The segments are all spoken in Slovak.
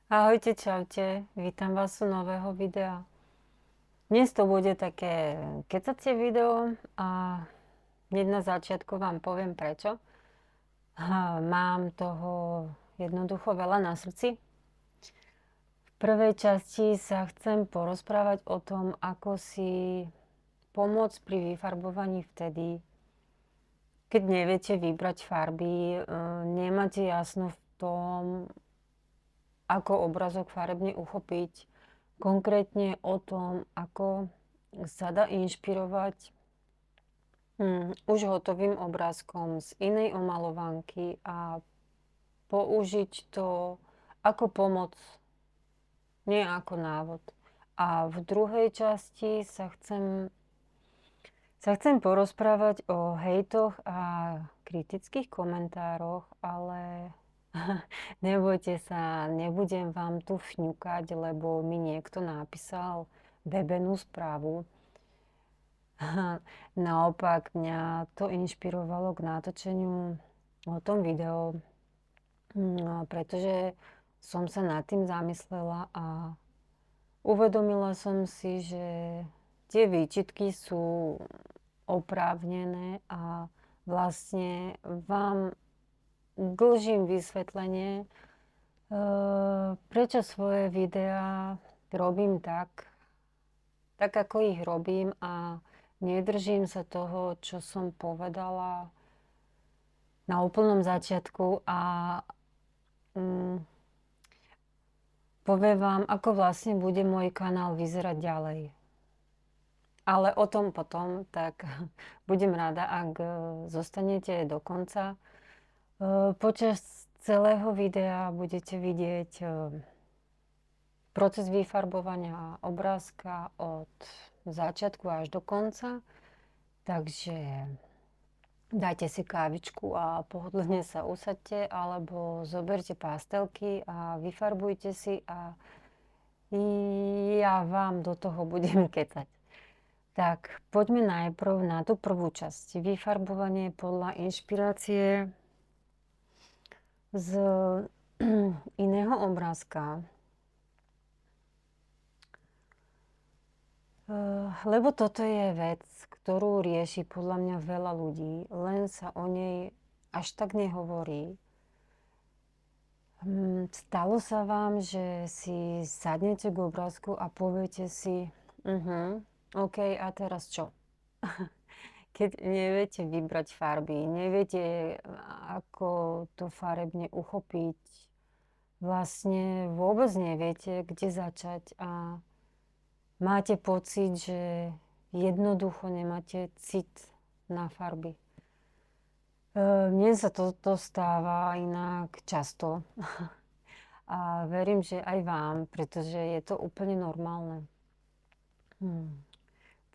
Ahojte, čaute, vítam vás u nového videa. Dnes to bude také kecacie video a hneď na začiatku vám poviem prečo. Mám toho jednoducho veľa na srdci. V prvej časti sa chcem porozprávať o tom, ako si pomôcť pri vyfarbovaní vtedy, keď neviete vybrať farby, nemáte jasno v tom, ako obrazok farebne uchopiť, konkrétne o tom, ako sa dá inšpirovať už hotovým obrázkom z inej omalovanky a použiť to ako pomoc, nie ako návod. A v druhej časti sa chcem porozprávať o hejtoch a kritických komentároch, ale nebojte sa, nebudem vám tu fňukať, lebo mi niekto napísal bebenú správu. Naopak mňa to inšpirovalo k natočeniu o tom videu, pretože som sa nad tým zamyslela a uvedomila som si, že tie výčitky sú oprávnené a vlastne vám dlžím vysvetlenie, prečo svoje videá robím tak ako ich robím a nedržím sa toho, čo som povedala na úplnom začiatku a poviem vám, ako vlastne bude môj kanál vyzerať ďalej. Ale o tom potom, tak budem rada, ak zostanete do konca. Počas celého videa budete vidieť proces vyfarbovania obrázka od začiatku až do konca. Takže dajte si kávičku a pohodlne sa usaďte, alebo zoberte pastelky a vyfarbujte si a ja vám do toho budem kecať. Tak, poďme najprv na tú prvú časť. Vyfarbovanie podľa inšpirácie z iného obrázka. Lebo toto je vec, ktorú rieši podľa mňa veľa ľudí, len sa o nej až tak nehovorí. Stalo sa vám, že si sadnete k obrázku a poviete si, OK, a teraz čo? Keď neviete vybrať farby, neviete, ako to farebne uchopiť, vlastne vôbec neviete, kde začať a máte pocit, že jednoducho nemáte cit na farby. Mne sa toto stáva inak často a verím, že aj vám, pretože je to úplne normálne.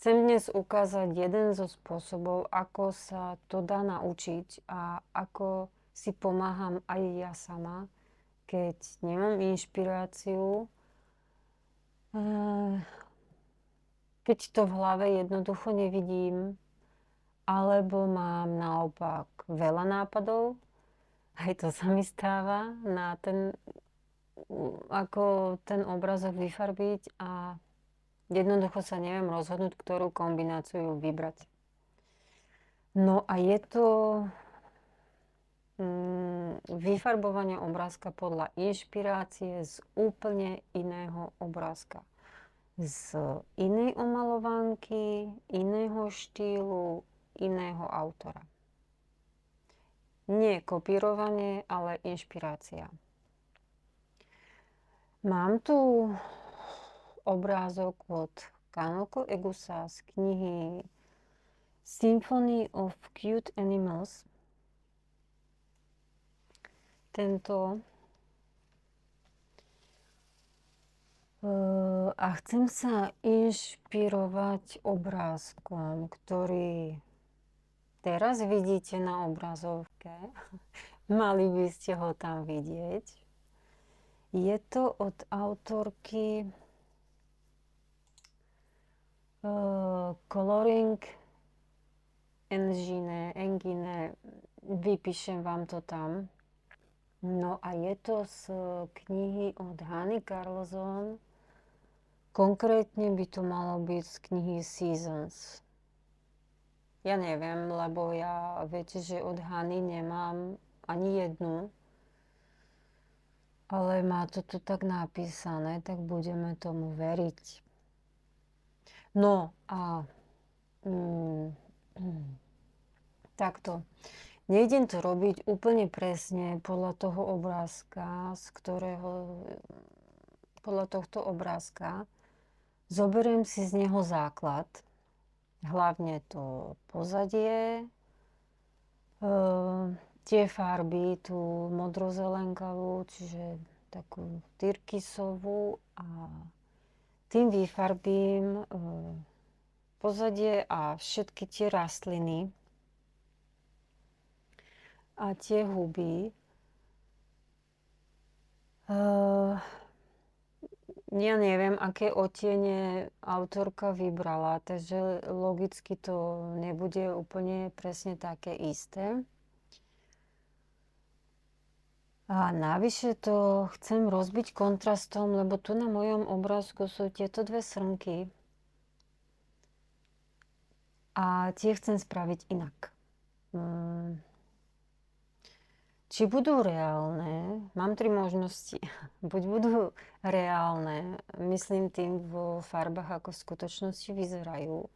Chcem dnes ukázať jeden zo spôsobov, ako sa to dá naučiť a ako si pomáham aj ja sama, keď nemám inšpiráciu, keď to v hlave jednoducho nevidím, alebo mám naopak veľa nápadov, aj to sa mi stáva, ako ten obrazok vyfarbiť a jednoducho sa neviem rozhodnúť, ktorú kombináciu vybrať. No a je to vyfarbovanie obrázka podľa inšpirácie z úplne iného obrázka. Z inej omalovanky, iného štýlu, iného autora. Nie kopírovanie, ale inšpirácia. Mám tu obrázok od Kanoko Egusa z knihy Symphony of Cute Animals. Tento a chcem sa inšpirovať obrázkom, ktorý teraz vidíte na obrazovke. Mali by ste ho tam vidieť. Je to od autorky Coloring Engine, vypíšem vám to tam. No a je to z knihy od Hany Carlson. Konkrétne by to malo byť z knihy Seasons. Ja neviem, lebo ja viete, že od Hany nemám ani jednu. Ale má to tu tak napísané, tak budeme tomu veriť. No a takto. Nejdem to robiť úplne presne podľa toho obrázka, podľa tohto obrázka. Zoberiem si z neho základ, hlavne to pozadie, tie farby, tú modrozelenkavú, čiže takú tyrkysovú, a tým vyfarbím pozadie a všetky tie rastliny a tie huby. Ja neviem, aké odtiene autorka vybrala, takže logicky to nebude úplne presne také isté. A navyše to chcem rozbiť kontrastom, lebo tu na mojom obrázku sú tieto dve srnky. A tie chcem spraviť inak. Či budú reálne? Mám 3 možnosti. Buď budú reálne, myslím tým vo farbách, ako v skutočnosti vyzerajú,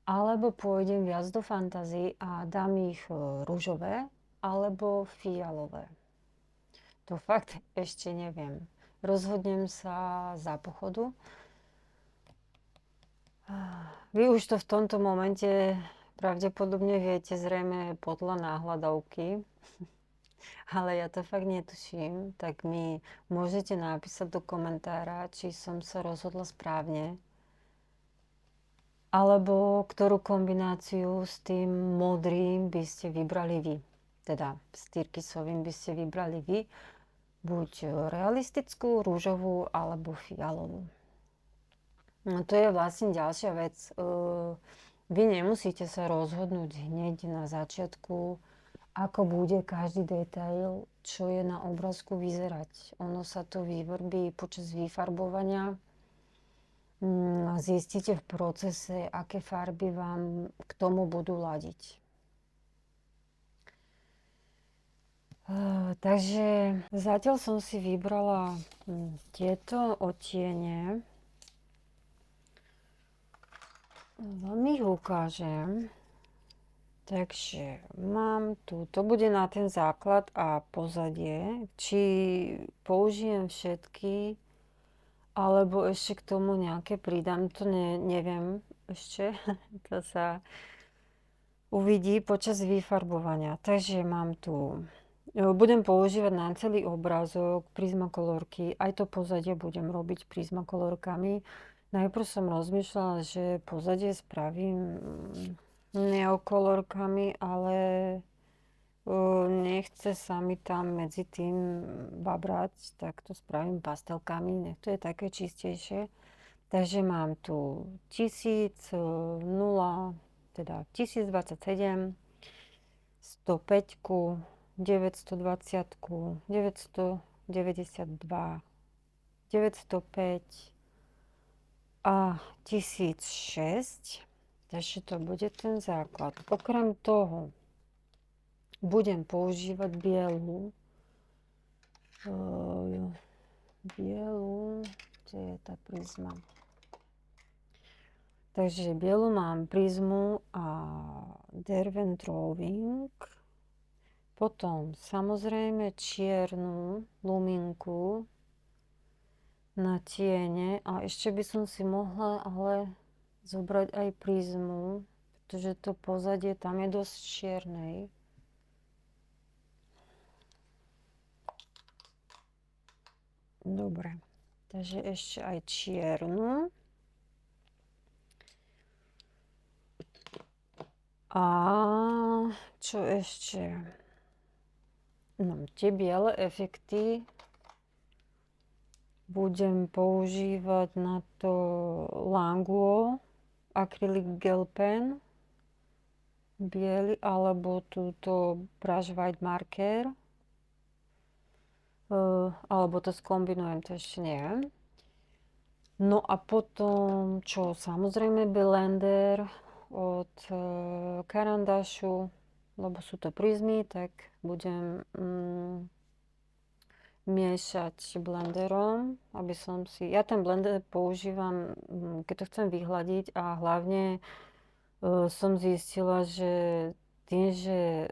alebo pôjdem viac do fantázií a dám ich ružové alebo fialové. To fakt ešte neviem. Rozhodnem sa za pochodu. Vy už to v tomto momente pravdepodobne viete, zrejme podľa náhľadovky, ale ja to fakt netuším, tak mi môžete napísať do komentára, či som sa rozhodla správne, alebo ktorú kombináciu s tým modrým by ste vybrali vy. Teda s tyrkysovým by ste vybrali vy. Buď realistickú, rúžovú alebo fialovú. No to je vlastne ďalšia vec. Vy nemusíte sa rozhodnúť hneď na začiatku, ako bude každý detail, čo je na obrázku vyzerať. Ono sa to vyvrbí počas vyfarbovania. Zistíte v procese, aké farby vám k tomu budú ladiť. Takže zatiaľ som si vybrala tieto odtiene. Vám ich ukážem. Takže mám tu, to bude na ten základ a pozadie. Či použijem všetky, alebo ešte k tomu nejaké pridám, to neviem ešte. To sa uvidí počas vyfarbovania. Takže mám tu... Budem používať na celý obrázok Prismacolorky, aj to pozadie budem robiť Prismacolorkami. Najprv som rozmýšľala, že pozadie spravím neokolorkami, ale nechce sa mi tam medzi tým babrať, tak to spravím pastelkami, nech to je také čistejšie. Takže mám tu 1027, 105, 920, 992, 905 a 1006. Takže to bude ten základ. Okrem toho budem používať bielu. Kde je tá prizma? Takže bielu mám prizmu a Derwent Drawing. Potom samozrejme čiernu luminku na tiene a ešte by som si mohla ale zobrať aj prizmu, pretože to pozadie tam je dosť čiernej. Dobre, takže ešte aj čiernu. A čo ešte? No, tie biele efekty budem používať na to Languo Acrylic Gel Pen biely alebo túto Brush White Marker. alebo to skombinujem, to ešte neviem. No a potom, čo? Samozrejme blender od Karandašu, lebo sú to prizmy, tak budem miešať blenderom, aby som si... Ja ten blender používam, keď to chcem vyhľadiť a hlavne som zistila, že tým, že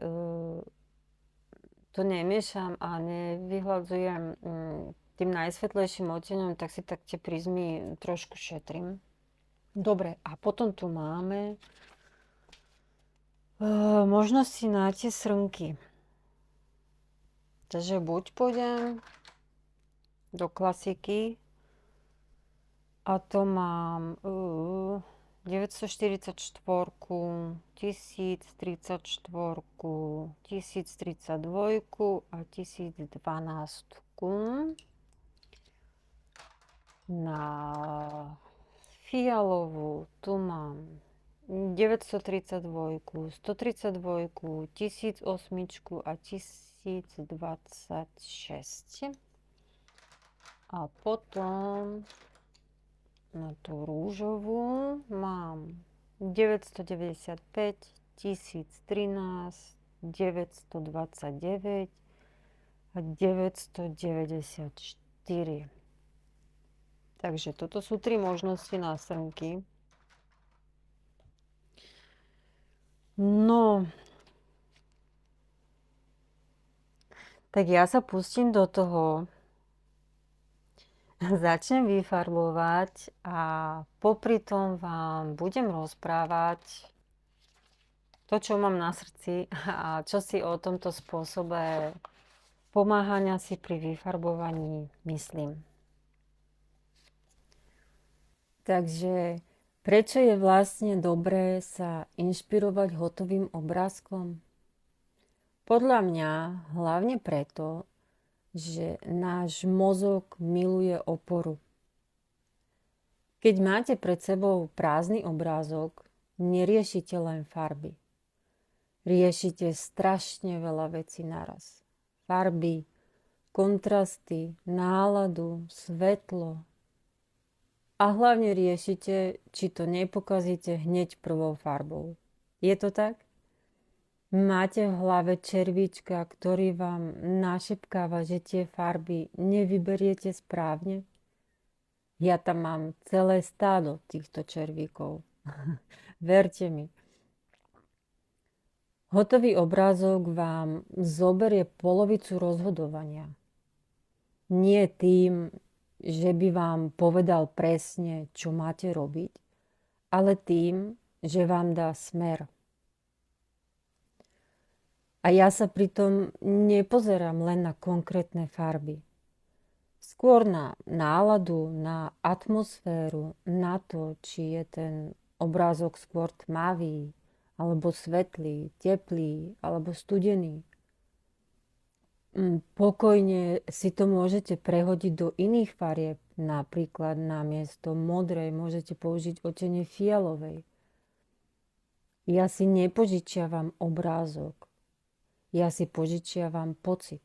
to nemiešam a nevyhľadzujem tým najsvetlejším odtieňom, tak si tak tie prizmy trošku šetrím. Dobre, a potom tu máme možnosti na tie srnky. Takže buď pôjdem do klasiky a to mám 944, 1034, 1032 a 1012. Na fialovú tu mám 932, 132, 1008 a 1026. A potom na tú rúžovú mám 995, 1013, 929 a 994. Takže toto sú 3 možnosti na srnky. No, tak ja sa pustím do toho, začnem vyfarbovať a popri tom vám budem rozprávať to, čo mám na srdci a čo si o tomto spôsobe pomáhania si pri vyfarbovaní myslím. Takže prečo je vlastne dobré sa inšpirovať hotovým obrázkom? Podľa mňa hlavne preto, že náš mozog miluje oporu. Keď máte pred sebou prázdny obrázok, neriešite len farby. Riešite strašne veľa vecí naraz. Farby, kontrasty, náladu, svetlo. A hlavne riešite, či to nepokazíte hneď prvou farbou. Je to tak? Máte v hlave červíčka, ktorý vám našepkáva, že tie farby nevyberiete správne? Ja tam mám celé stádo týchto červíkov. Verte mi. Hotový obrázok vám zoberie polovicu rozhodovania. Nie tým, že by vám povedal presne, čo máte robiť, ale tým, že vám dá smer. A ja sa pritom nepozerám len na konkrétne farby. Skôr na náladu, na atmosféru, na to, či je ten obrázok skôr tmavý, alebo svetlý, teplý, alebo studený. Pokojne si to môžete prehodiť do iných farieb. Napríklad namiesto modrej môžete použiť odtiene fialovej. Ja si nepožičiavam obrázok. Ja si požičiavam pocit.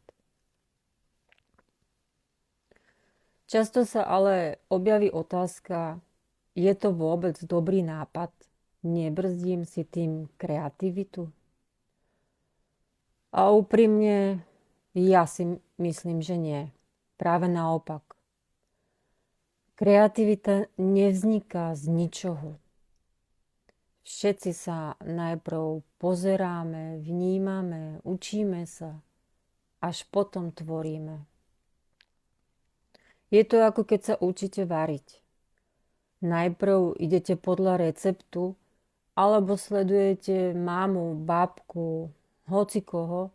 Často sa ale objaví otázka, je to vôbec dobrý nápad? Nebrzdím si tým kreativitu? A úprimne, ja si myslím, že nie. Práve naopak. Kreativita nevzniká z ničoho. Všetci sa najprv pozeráme, vnímame, učíme sa, až potom tvoríme. Je to ako keď sa učíte variť. Najprv idete podľa receptu, alebo sledujete mamu, babku, hocikoho,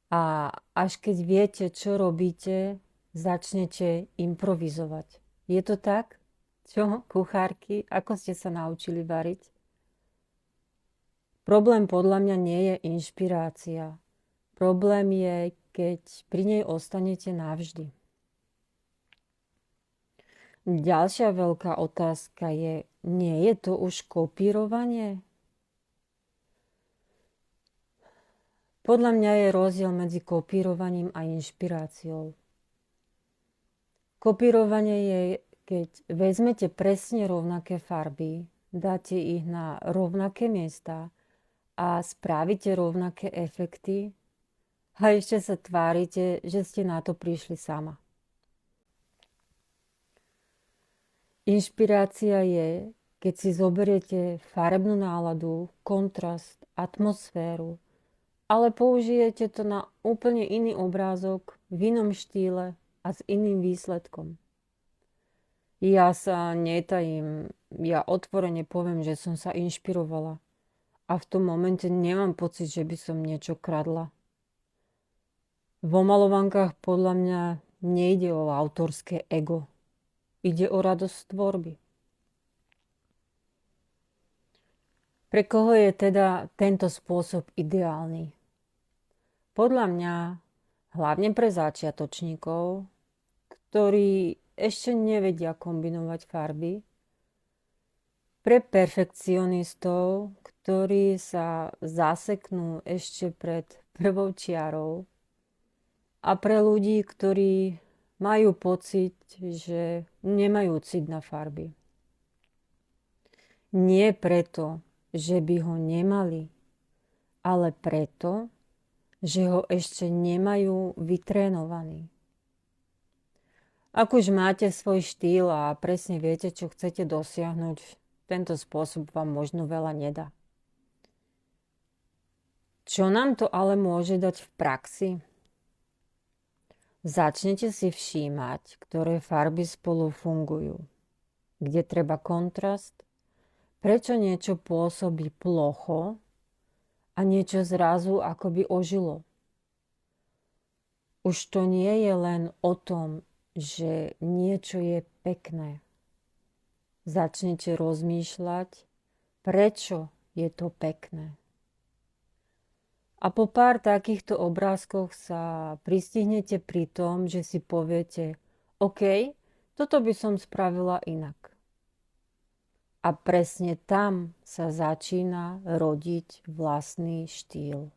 a až keď viete, čo robíte, začnete improvizovať. Je to tak? Čo, kuchárky? Ako ste sa naučili variť? Problém podľa mňa nie je inšpirácia. Problém je, keď pri nej ostanete navždy. Ďalšia veľká otázka je, nie je to už kopírovanie? Podľa mňa je rozdiel medzi kopírovaním a inšpiráciou. Kopírovanie je, keď vezmete presne rovnaké farby, dáte ich na rovnaké miesta a spravíte rovnaké efekty a ešte sa tvárite, že ste na to prišli sama. Inšpirácia je, keď si zoberiete farebnú náladu, kontrast, atmosféru, ale použijete to na úplne iný obrázok, v inom štýle a s iným výsledkom. Ja sa netajím, ja otvorene poviem, že som sa inšpirovala a v tom momente nemám pocit, že by som niečo kradla. Vo malovankách podľa mňa nejde o autorské ego, ide o radosť tvorby. Pre koho je teda tento spôsob ideálny? Podľa mňa hlavne pre začiatočníkov, ktorí ešte nevedia kombinovať farby, pre perfekcionistov, ktorí sa zaseknú ešte pred prvou čiarou a pre ľudí, ktorí majú pocit, že nemajú cit na farby. Nie preto, že by ho nemali, ale preto, že ho ešte nemajú vytrénovaný. Ak už máte svoj štýl a presne viete, čo chcete dosiahnuť, tento spôsob vám možno veľa nedá. Čo nám to ale môže dať v praxi? Začnete si všímať, ktoré farby spolu fungujú, kde treba kontrast, prečo niečo pôsobí plocho a niečo zrazu akoby ožilo. Už to nie je len o tom, že niečo je pekné. Začnete rozmýšľať, prečo je to pekné. A po pár takýchto obrázkoch sa pristihnete pri tom, že si poviete, OK, toto by som spravila inak. A presne tam sa začína rodiť vlastný štýl.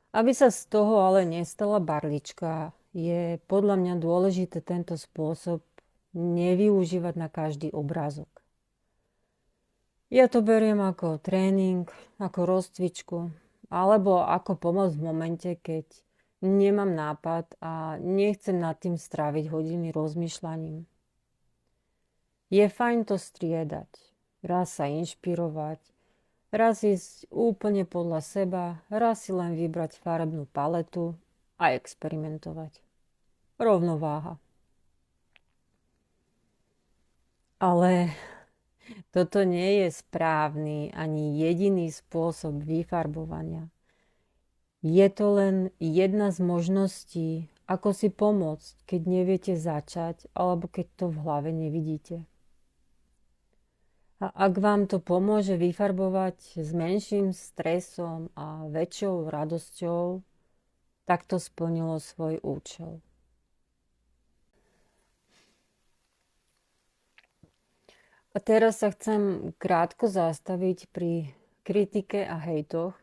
Aby sa z toho ale nestala barlička, je podľa mňa dôležité tento spôsob nevyužívať na každý obrázok. Ja to beriem ako tréning, ako rozcvičku, alebo ako pomoc v momente, keď nemám nápad a nechcem nad tým stráviť hodiny rozmýšľaním. Je fajn to striedať, raz sa inšpirovať, raz ísť úplne podľa seba, raz si len vybrať farebnú paletu a experimentovať. Rovnováha. Ale toto nie je správny ani jediný spôsob vyfarbovania. Je to len jedna z možností, ako si pomôcť, keď neviete začať alebo keď to v hlave nevidíte. A ak vám to pomôže vyfarbovať s menším stresom a väčšou radosťou, tak to splnilo svoj účel. A teraz sa chcem krátko zastaviť pri kritike a hejtoch,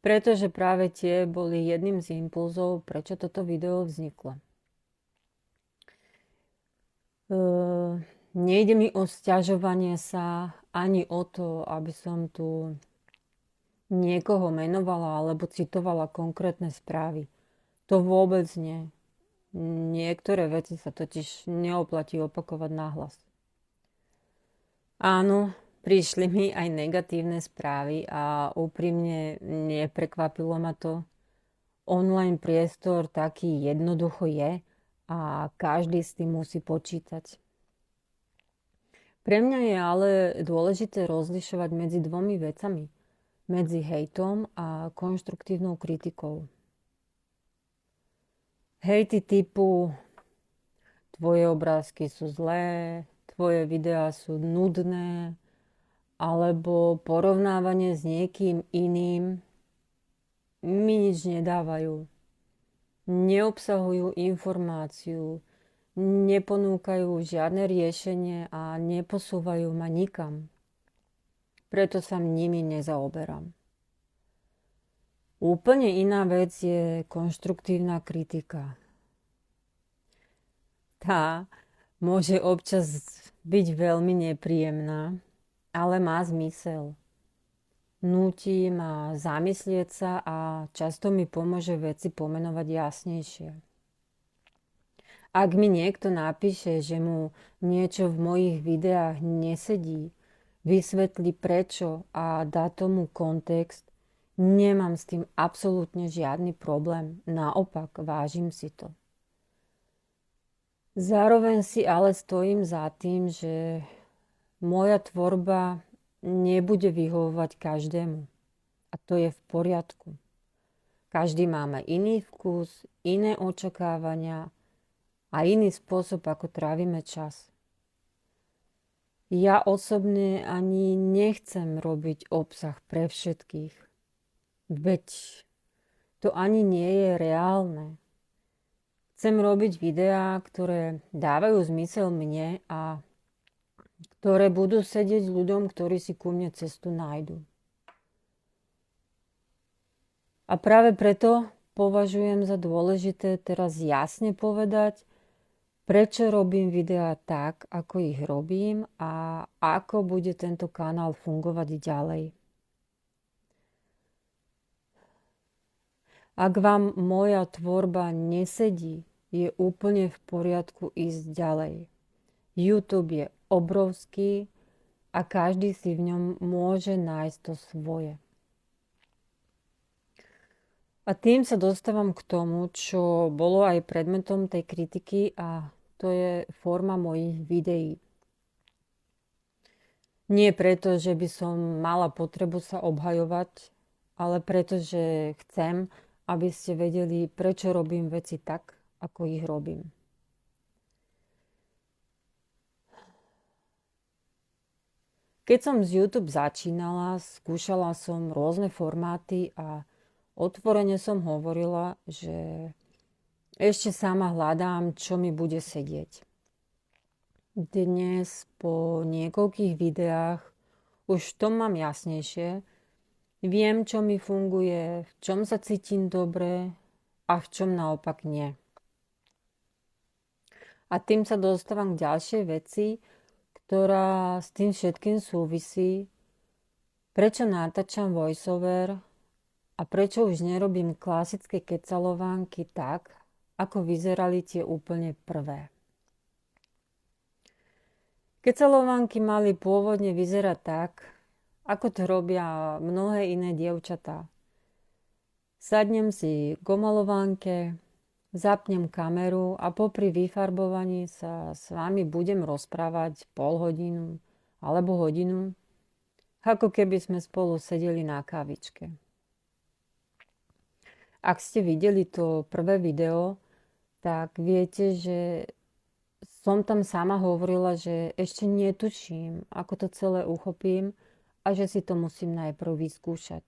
pretože práve tie boli jedným z impulzov, prečo toto video vzniklo. Nejde mi o sťažovanie sa, ani o to, aby som tu niekoho menovala alebo citovala konkrétne správy. To vôbec nie. Niektoré veci sa totiž neoplatí opakovať nahlas. Áno, prišli mi aj negatívne správy a úprimne neprekvapilo ma to. Online priestor taký jednoducho je a každý s tým musí počítať. Pre mňa je ale dôležité rozlišovať medzi dvomi vecami. Medzi hejtom a konštruktívnou kritikou. Hejty typu tvoje obrázky sú zlé, tvoje videá sú nudné, alebo porovnávanie s niekým iným mi nič nedávajú. Neobsahujú informáciu, neponúkajú žiadne riešenie a neposúvajú ma nikam. Preto sa nimi nezaoberám. Úplne iná vec je konštruktívna kritika. Tá môže občas byť veľmi nepríjemná, ale má zmysel. Núti ma zamyslieť sa a často mi pomôže veci pomenovať jasnejšie. Ak mi niekto napíše, že mu niečo v mojich videách nesedí, vysvetlí prečo a dá tomu kontext, nemám s tým absolútne žiadny problém. Naopak, vážim si to. Zároveň si ale stojím za tým, že moja tvorba nebude vyhovovať každému. A to je v poriadku. Každý máme iný vkus, iné očakávania a iný spôsob, ako trávime čas. Ja osobne ani nechcem robiť obsah pre všetkých. Veď to ani nie je reálne. Chcem robiť videá, ktoré dávajú zmysel mne a ktoré budú sedieť ľuďom, ktorí si ku mne cestu nájdu. A práve preto považujem za dôležité teraz jasne povedať, prečo robím videá tak, ako ich robím a ako bude tento kanál fungovať ďalej. Ak vám moja tvorba nesedí, je úplne v poriadku ísť ďalej. YouTube je obrovský a každý si v ňom môže nájsť to svoje. A tým sa dostávam k tomu, čo bolo aj predmetom tej kritiky a to je forma mojich videí. Nie preto, že by som mala potrebu sa obhajovať, ale preto, že chcem, aby ste vedeli, prečo robím veci tak, ako ich robím. Keď som z YouTube začínala, skúšala som rôzne formáty a otvorene som hovorila, že ešte sama hľadám, čo mi bude sedieť. Dnes po niekoľkých videách už v tom mám jasnejšie. Viem, čo mi funguje, v čom sa cítim dobre a v čom naopak nie. A tým sa dostávam k ďalšej veci, ktorá s tým všetkým súvisí. Prečo natáčam voiceover a prečo už nerobím klasické kecalovánky tak, ako vyzerali tie úplne prvé. Kecalovánky mali pôvodne vyzerať tak, ako to robia mnohé iné dievčatá. Sadnem si k omalovánke, zapnem kameru a popri vyfarbovaní sa s vami budem rozprávať pol hodinu alebo hodinu, ako keby sme spolu sedeli na kávičke. Ak ste videli to prvé video, tak viete, že som tam sama hovorila, že ešte netuším, ako to celé uchopím a že si to musím najprv vyskúšať.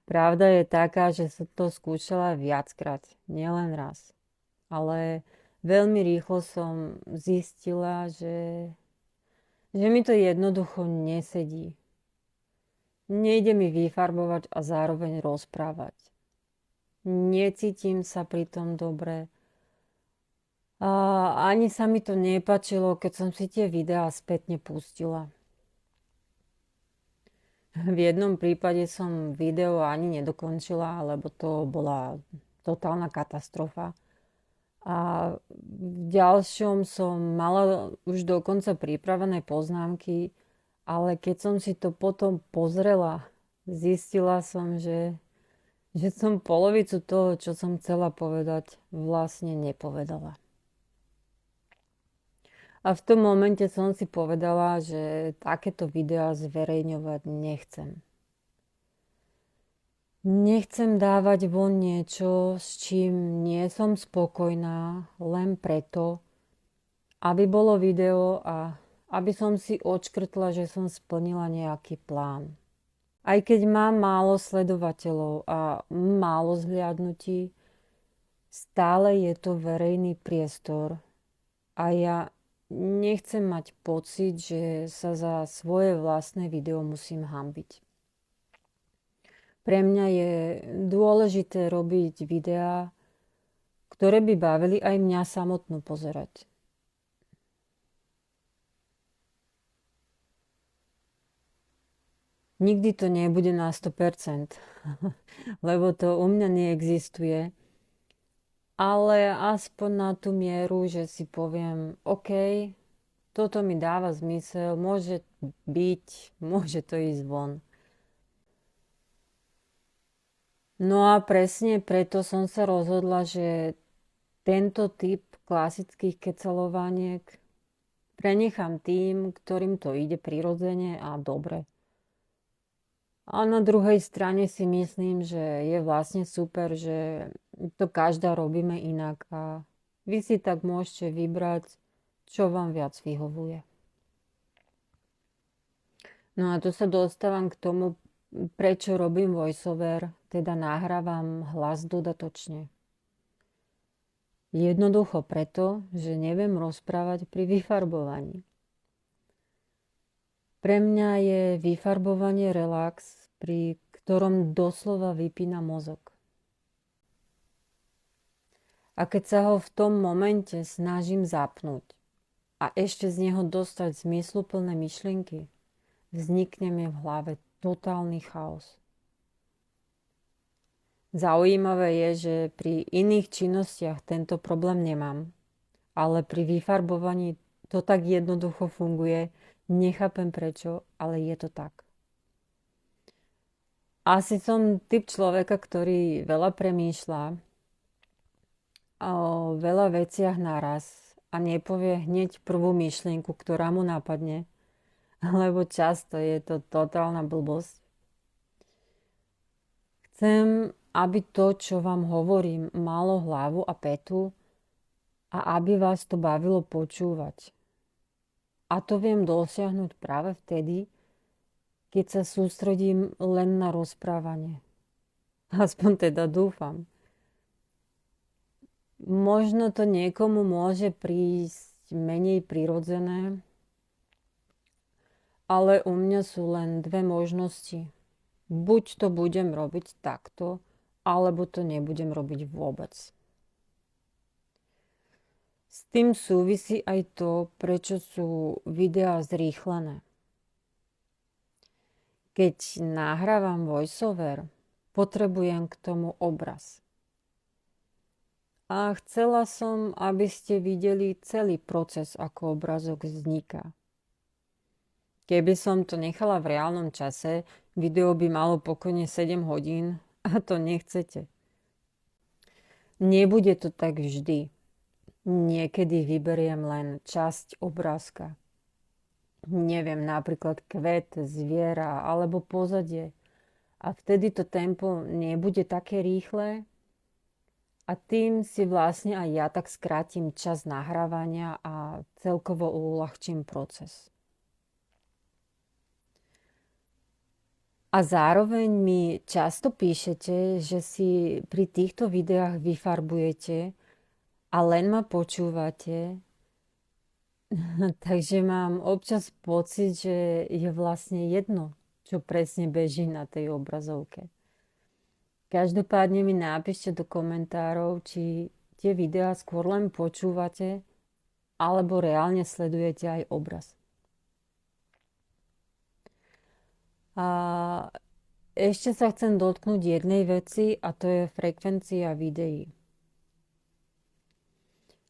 Pravda je taká, že som to skúšala viackrát, nielen raz. Ale veľmi rýchlo som zistila, že mi to jednoducho nesedí. Nejde mi vyfarbovať a zároveň rozprávať. Necítim sa pri tom dobre. A ani sa mi to nepáčilo, keď som si tie videá spätne pustila. V jednom prípade som video ani nedokončila, lebo to bola totálna katastrofa. A v ďalšom som mala už dokonca pripravené poznámky, ale keď som si to potom pozrela, zistila som, že som polovicu toho, čo som chcela povedať, vlastne nepovedala. A v tom momente som si povedala, že takéto videá zverejňovať nechcem. Nechcem dávať von niečo, s čím nie som spokojná, len preto, aby bolo video a aby som si odškrtla, že som splnila nejaký plán. Aj keď mám málo sledovateľov a málo zhliadnutí, stále je to verejný priestor a ja nechcem mať pocit, že sa za svoje vlastné video musím hanbiť. Pre mňa je dôležité robiť videá, ktoré by bavili aj mňa samotnú pozerať. Nikdy to nebude na 100%, lebo to u mňa neexistuje. Ale aspoň na tú mieru, že si poviem, OK, toto mi dáva zmysel, môže byť, môže to ísť von. No a presne preto som sa rozhodla, že tento typ klasických keceľovaniek prenechám tým, ktorým to ide prirodzene a dobre. A na druhej strane si myslím, že je vlastne super, že to každá robíme inak a vy si tak môžete vybrať, čo vám viac vyhovuje. No a tu sa dostávam k tomu, prečo robím voiceover, teda nahrávam hlas dodatočne. Jednoducho preto, že neviem rozprávať pri vyfarbovaní. Pre mňa je vyfarbovanie relax, pri ktorom doslova vypína mozog. A keď sa ho v tom momente snažím zapnúť a ešte z neho dostať zmysluplné myšlienky, vznikne mi v hlave totálny chaos. Zaujímavé je, že pri iných činnostiach tento problém nemám, ale pri vyfarbovaní to tak jednoducho funguje. Nechápem prečo, ale je to tak. Asi som typ človeka, ktorý veľa premýšľa o veľa veciach naraz a nepovie hneď prvú myšlienku, ktorá mu napadne, lebo často je to totálna blbosť. Chcem, aby to, čo vám hovorím, malo hlavu a petu a aby vás to bavilo počúvať. A to viem dosiahnuť práve vtedy, keď sa sústredím len na rozprávanie. Aspoň teda dúfam. Možno to niekomu môže prísť menej prirodzené, ale u mňa sú len dve možnosti. Buď to budem robiť takto, alebo to nebudem robiť vôbec. S tým súvisí aj to, prečo sú videá zrýchlené. Keď nahrávam voiceover, potrebujem k tomu obraz. A chcela som, aby ste videli celý proces, ako obrazok vzniká. Keby som to nechala v reálnom čase, video by malo pokojne 7 hodín a to nechcete. Nebude to tak vždy. Niekedy vyberiem len časť obrázka. Neviem, napríklad kvet, zviera alebo pozadie. A vtedy to tempo nebude také rýchle a tým si vlastne aj ja tak skrátim čas nahrávania a celkovo uľahčím proces. A zároveň mi často píšete, že si pri týchto videách vyfarbujete a len ma počúvate, takže mám občas pocit, že je vlastne jedno, čo presne beží na tej obrazovke. Každopádne mi napíšte do komentárov, či tie videá skôr len počúvate, alebo reálne sledujete aj obraz. A ešte sa chcem dotknúť jednej veci a to je frekvencia videí.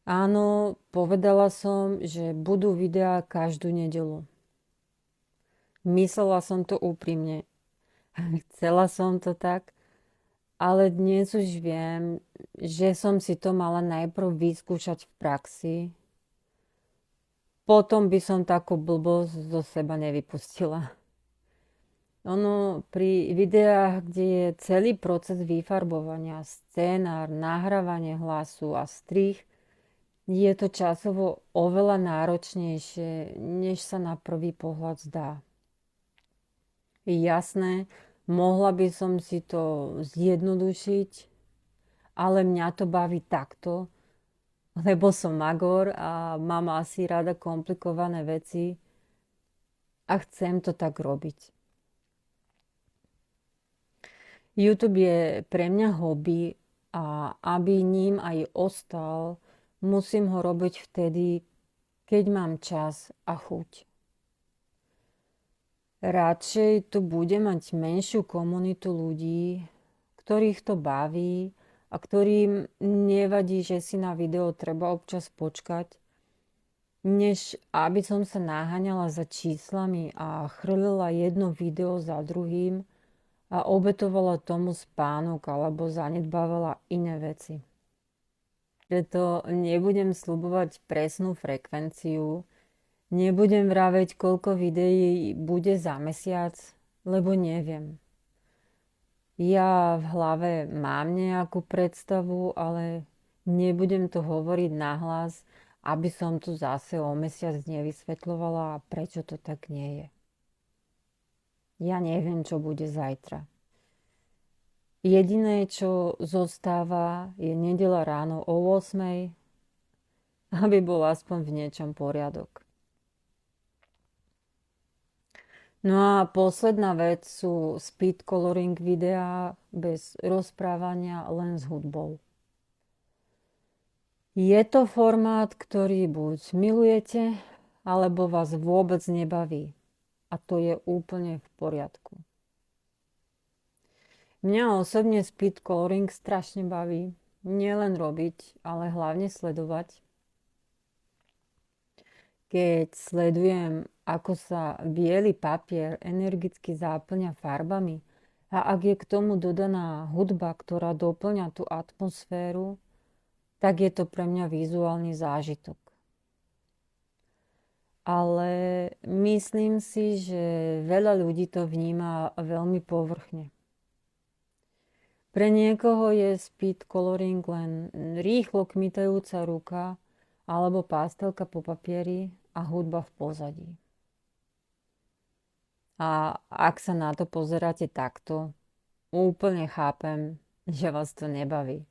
Áno, povedala som, že budú videá každú nedeľu. Myslela som to úprimne. Chcela som to tak, ale dnes už viem, že som si to mala najprv vyskúšať v praxi. Potom by som takú blbosť zo seba nevypustila. Ono pri videách, kde je celý proces vyfarbovania, scénár, nahrávanie hlasu a strih, je to časovo oveľa náročnejšie, než sa na prvý pohľad zdá. Jasné, mohla by som si to zjednodušiť, ale mňa to baví takto, lebo som magor a mám asi rada komplikované veci a chcem to tak robiť. YouTube je pre mňa hobby a aby ním aj ostal, musím ho robiť vtedy, keď mám čas a chuť. Radšej tu budem mať menšiu komunitu ľudí, ktorých to baví a ktorým nevadí, že si na video treba občas počkať, než aby som sa naháňala za číslami a chrlila jedno video za druhým a obetovala tomu spánok alebo zanedbávala iné veci. Preto nebudem sľubovať presnú frekvenciu, nebudem vraveť, koľko videí bude za mesiac, lebo neviem. Ja v hlave mám nejakú predstavu, ale nebudem to hovoriť nahlas, aby som tu zase o mesiac nevysvetľovala, prečo to tak nie je. Ja neviem, čo bude zajtra. Jediné, čo zostáva, je nedeľa ráno o 8:00, aby bol aspoň v niečom poriadok. No a posledná vec sú speed coloring videá bez rozprávania, len s hudbou. Je to formát, ktorý buď milujete, alebo vás vôbec nebaví. A to je úplne v poriadku. Mňa osobne speed coloring strašne baví. Nielen robiť, ale hlavne sledovať. Keď sledujem, ako sa biely papier energicky záplňa farbami a ak je k tomu dodaná hudba, ktorá doplňa tú atmosféru, tak je to pre mňa vizuálny zážitok. Ale myslím si, že veľa ľudí to vníma veľmi povrchne. Pre niekoho je speed coloring len rýchlo kmitajúca ruka alebo pastelka po papieri a hudba v pozadí. A ak sa na to pozeráte takto, úplne chápem, že vás to nebaví.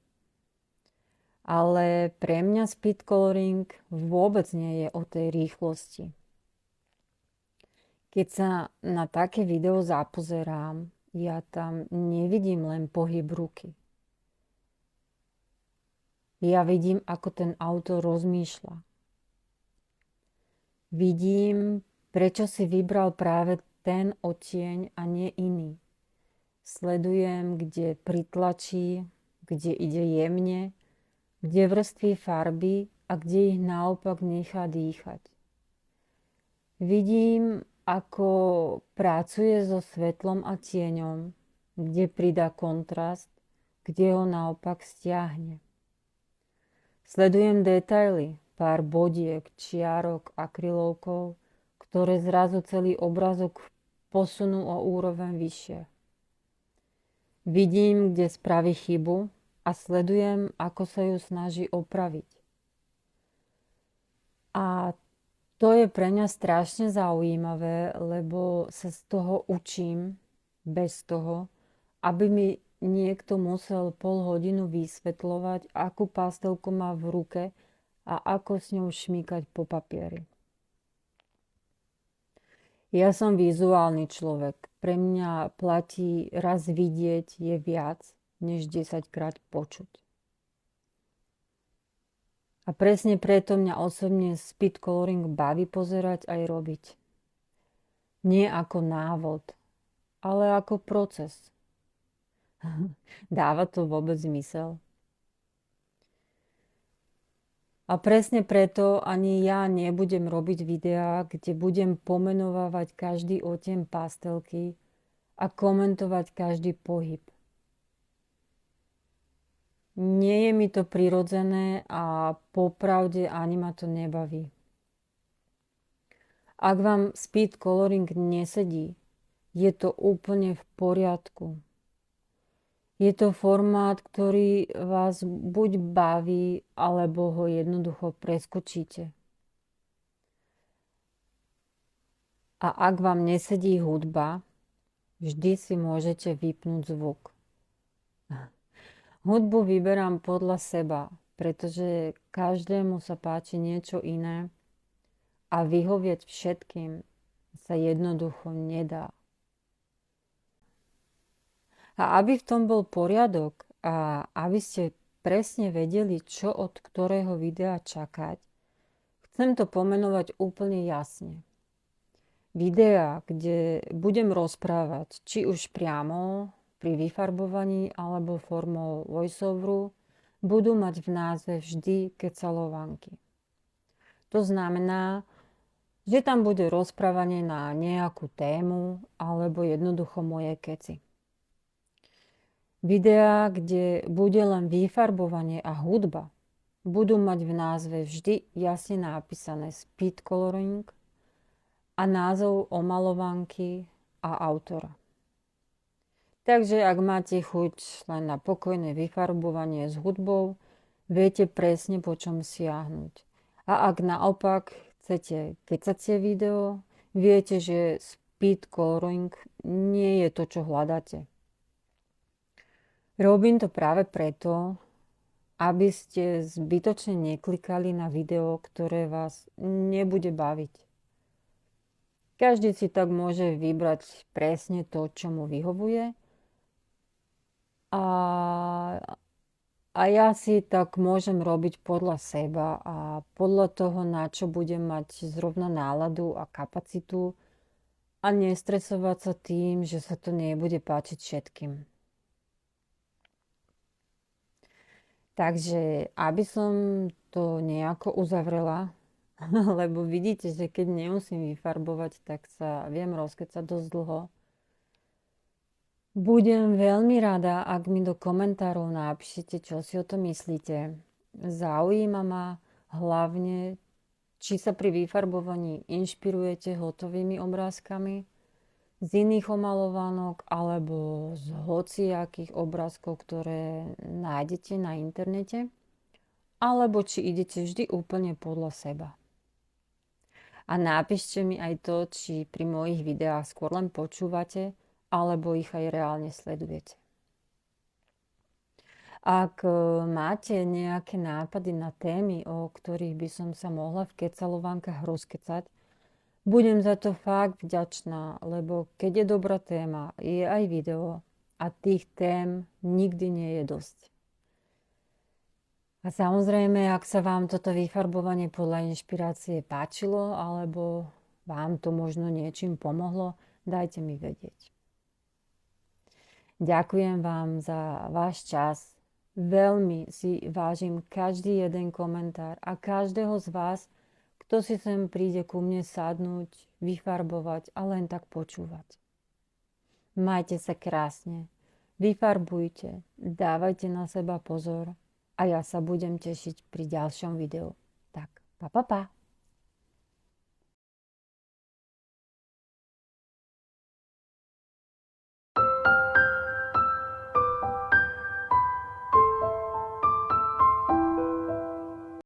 Ale pre mňa speed coloring vôbec nie je o tej rýchlosti. Keď sa na také video zapozerám, ja tam nevidím len pohyb ruky. Ja vidím, ako ten autor rozmýšľa. Vidím, prečo si vybral práve ten odtieň a nie iný. Sledujem, kde pritlačí, kde ide jemne, kde vrství farby a kde ich naopak nechá dýchať. Vidím, ako pracuje so svetlom a tieňom, kde pridá kontrast, kde ho naopak stiahne. Sledujem detaily, pár bodiek, čiarok, akrylovkov, ktoré zrazu celý obrazok posunú o úroveň vyššie. Vidím, kde spraví chybu a sledujem, ako sa ju snaží opraviť. A to je pre mňa strašne zaujímavé, lebo sa z toho učím bez toho, aby mi niekto musel pol hodinu vysvetľovať, akú pastelku má v ruke a ako s ňou šmýkať po papieri. Ja som vizuálny človek. Pre mňa platí raz vidieť je viac, než 10-krát počuť. A presne preto mňa osobne speed coloring baví pozerať aj robiť. Nie ako návod, ale ako proces. Dáva to vôbec zmysel? A presne preto ani ja nebudem robiť videá, kde budem pomenovávať každý odtieň pastelky a komentovať každý pohyb. Nie je mi to prirodzené a popravde ani ma to nebaví. Ak vám speed coloring nesedí, je to úplne v poriadku. Je to formát, ktorý vás buď baví, alebo ho jednoducho preskočíte. A ak vám nesedí hudba, vždy si môžete vypnúť zvuk. Hudbu vyberám podľa seba, pretože každému sa páči niečo iné a vyhovieť všetkým sa jednoducho nedá. A aby v tom bol poriadok a aby ste presne vedeli, čo od ktorého videa čakať, chcem to pomenovať úplne jasne. Videá, kde budem rozprávať, či už priamo pri vyfarbovaní alebo formou voiceoveru, budú mať v názve vždy kecalovanky. To znamená, že tam bude rozprávanie na nejakú tému alebo jednoducho moje keci. Videá, kde bude len vyfarbovanie a hudba, budú mať v názve vždy jasne napísané speed coloring a názov omalovanky a autora. Takže ak máte chuť len na pokojné vyfarbovanie s hudbou, viete presne po čom siahnuť. A ak naopak chcete kecacie video, viete, že speed coloring nie je to, čo hľadáte. Robím to práve preto, aby ste zbytočne neklikali na video, ktoré vás nebude baviť. Každý si tak môže vybrať presne to, čo mu vyhovuje. A ja si tak môžem robiť podľa seba a podľa toho, na čo budem mať zrovna náladu a kapacitu a nestresovať sa tým, že sa to nebude páčiť všetkým. Takže aby som to nejako uzavrela, lebo vidíte, že keď nemusím vyfarbovať, tak sa viem rozkecať dosť dlho. Budem veľmi rada, ak mi do komentárov napíšete, čo si o to myslíte. Zaujíma ma hlavne, či sa pri vyfarbovaní inšpirujete hotovými obrázkami z iných omalovanok alebo z hociakých obrázkov, ktoré nájdete na internete, alebo či idete vždy úplne podľa seba. A napíšte mi aj to, či pri mojich videách skôr len počúvate, alebo ich aj reálne sledujete. Ak máte nejaké nápady na témy, o ktorých by som sa mohla v kecalovankách rozkecať, budem za to fakt vďačná, lebo keď je dobrá téma, je aj video a tých tém nikdy nie je dosť. A samozrejme, ak sa vám toto vyfarbovanie podľa inšpirácie páčilo, alebo vám to možno niečím pomohlo, dajte mi vedieť. Ďakujem vám za váš čas. Veľmi si vážim každý jeden komentár a každého z vás, kto si sem príde ku mne sadnúť, vyfarbovať a len tak počúvať. Majte sa krásne, vyfarbujte, dávajte na seba pozor a ja sa budem tešiť pri ďalšom videu. Tak, pa.